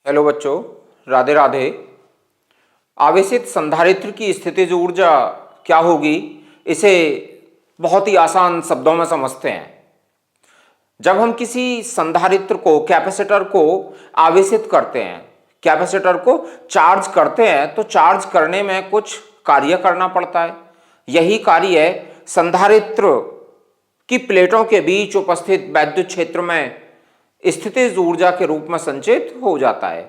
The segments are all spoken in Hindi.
हेलो बच्चों, राधे राधे। आवेशित संधारित्र की स्थितिज ऊर्जा क्या होगी, इसे बहुत ही आसान शब्दों में समझते हैं। जब हम किसी संधारित्र को, कैपेसिटर को आवेशित करते हैं, कैपेसिटर को चार्ज करते हैं, तो चार्ज करने में कुछ कार्य करना पड़ता है। यही कार्य संधारित्र की प्लेटों के बीच उपस्थित वैद्युत क्षेत्र में स्थितिज ऊर्जा के रूप में संचित हो जाता है।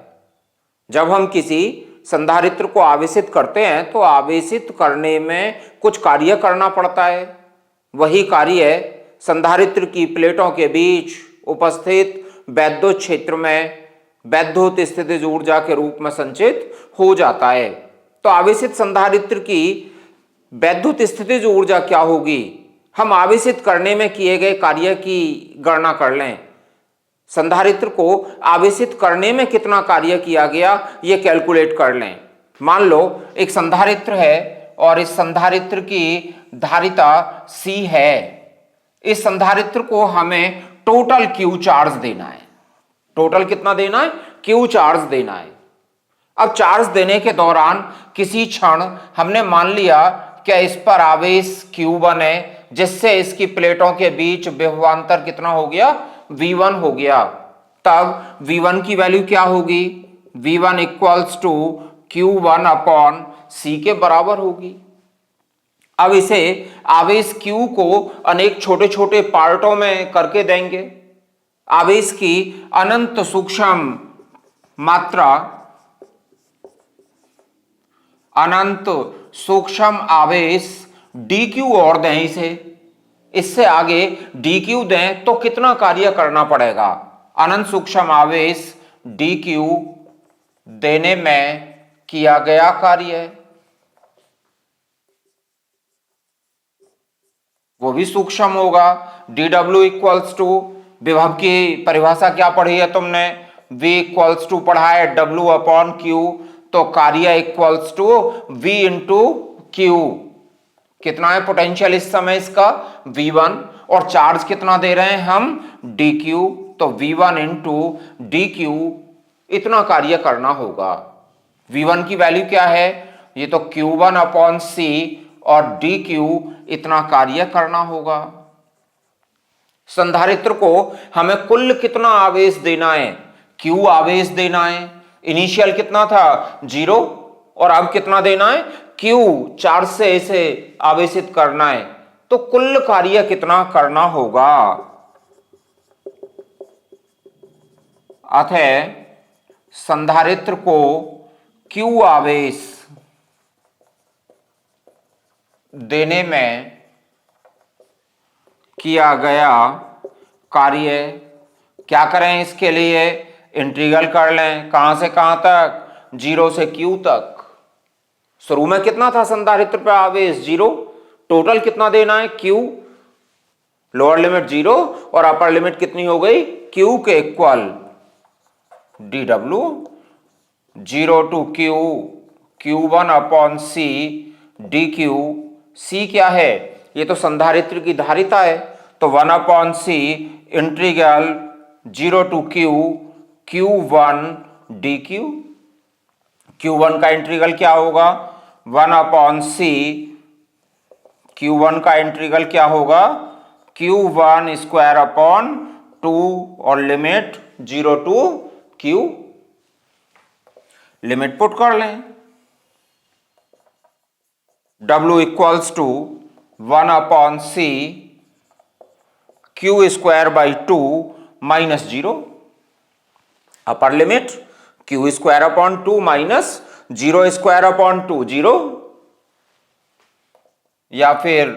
जब हम किसी संधारित्र को आवेशित करते हैं तो आवेशित करने में कुछ कार्य करना पड़ता है। वही कार्य संधारित्र की प्लेटों के बीच उपस्थित वैद्युत क्षेत्र में वैद्युत स्थितिज ऊर्जा के रूप में संचित हो जाता है। तो आवेशित संधारित्र की वैद्युत स्थितिज ऊर्जा क्या होगी, हम आवेशित करने में किए गए कार्य की गणना कर लें। संधारित्र को आवेशित करने में कितना कार्य किया गया, यह कैलकुलेट कर लें। मान लो एक संधारित्र है और इस संधारित्र की धारिता C है। इस संधारित्र को हमें टोटल Q चार्ज देना है। टोटल कितना देना है? Q चार्ज देना है। अब चार्ज देने के दौरान किसी क्षण हमने मान लिया कि इस पर आवेश Q1 है, जिससे इसकी प्लेटों के बीच विभवांतर कितना हो गया? V1 हो गया। तब V1 की वैल्यू क्या होगी? V1 equals to Q1 upon C के बराबर होगी। अब इसे आवेश Q को अनेक छोटे छोटे पार्टों में करके देंगे। आवेश की अनंत सूक्ष्म मात्रा, अनंत सूक्ष्म आवेश dq और दें इसे। इससे आगे dq दें तो कितना कार्य करना पड़ेगा? अनंत सूक्ष्म आवेश dq देने में किया गया कार्य वो भी सूक्ष्म होगा। dw इक्वल्स टू, विभव की परिभाषा क्या पढ़ी है तुमने? v इक्वल्स टू पढ़ा है w अपॉन q। तो कार्य equals to v into q। कितना है पोटेंशियल इस समय इसका? v1। और चार्ज कितना दे रहे हैं हम? dq। तो v1 इंटू dq इतना कार्य करना होगा। v1 की वैल्यू क्या है? ये तो q1 अपॉन c और dq इतना कार्य करना होगा। संधारित्र को हमें कुल कितना आवेश देना है? q आवेश देना है। इनिशियल कितना था? 0। और अब कितना देना है? q चार्ज से इसे आवेशित करना है। तो कुल कार्य कितना करना होगा? अतः संधारित्र को q आवेश देने में किया गया कार्य, क्या करें इसके लिए? इंटीग्रल कर लें। कहां से कहां तक? 0 से q तक। शुरू में कितना था संधारित्र पर आवेश? 0। टोटल कितना देना है? q। लोअर लिमिट 0 और अपर लिमिट कितनी हो गई? q के equal dw 0 to q q1 upon c dq। c क्या है? ये तो संधारित्र की धारिता है। तो 1 upon c integral 0 to q q1 dq। q1 का इंटीग्रल क्या होगा? 1 अपॉन c। q1 का इंटीग्रल क्या होगा? q1 स्क्वायर अपॉन 2 और limit 0 to q। Limit put कर लें। w equals to 1 upon c q square by 2 minus 0। Upper limit q square upon 2 minus 0 square upon 2 0, या फिर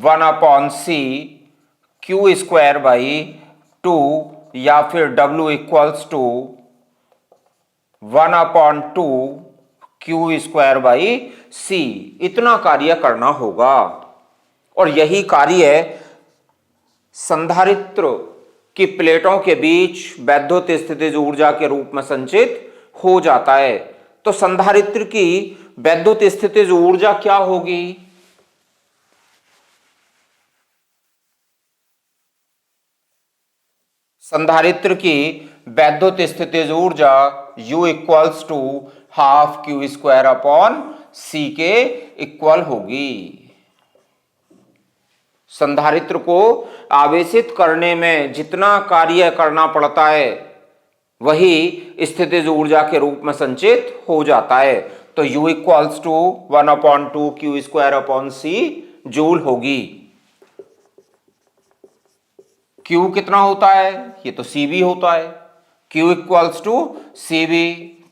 1 upon c q square by 2, या फिर w equals to 1 upon 2 q square by c। इतना कार्य करना होगा। और यही कार्य संधारित्र की प्लेटों के बीच वैद्युत स्थितिज ऊर्जा के रूप में संचित हो जाता है। तो संधारित्र की वैद्युत स्थितिज ऊर्जा क्या होगी? संधारित्र की वैद्युत स्थितिज ऊर्जा U equals to half Q square upon C के इक्वल होगी। संधारित्र को आवेशित करने में जितना कार्य करना पड़ता है वही स्थितिज ऊर्जा के रूप में संचित हो जाता है। तो U equals to 1/2 Q square upon C joule होगी। Q कितना होता है, ये तो CV होता है। Q इक्वल्स टू CV,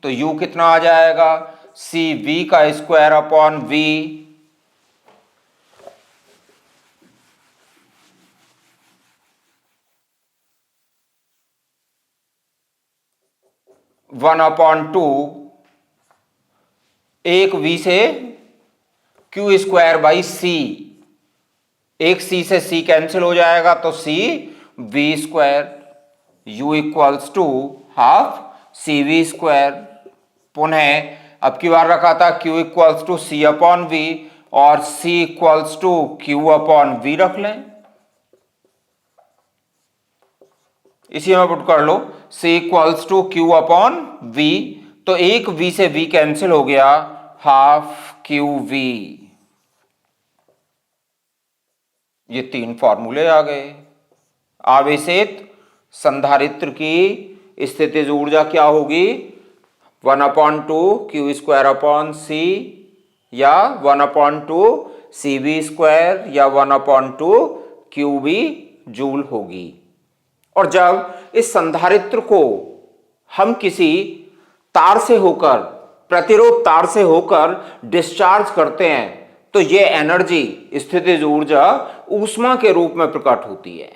तो U कितना आ जाएगा, CV का स्क्वायर अपॉन V। 1/2 एक V से Q स्क्वायर बाई C, एक C से C कैंसिल हो जाएगा तो C V square. U equals to half CV square. पुनः अब की बार रखा था Q equals to C upon V और C equals to Q upon V रख लें, इसी में पुट कर लो। C equals to Q upon V, तो एक V से V कैंसिल हो गया, हाफ QV। ये तीन फॉर्मूले आ गए। आवेशित संधारित्र की स्थितिज ऊर्जा क्या होगी, 1/2 क्यू स्क्वायर अपॉन सी या 1/2 CV स्क्वायर या 1/2 QV जूल होगी। और जब इस संधारित्र को हम किसी तार से होकर, प्रतिरोध तार से होकर डिस्चार्ज करते हैं तो ये एनर्जी, स्थितिज ऊर्जा ऊष्मा के रूप में प्रकट होती है।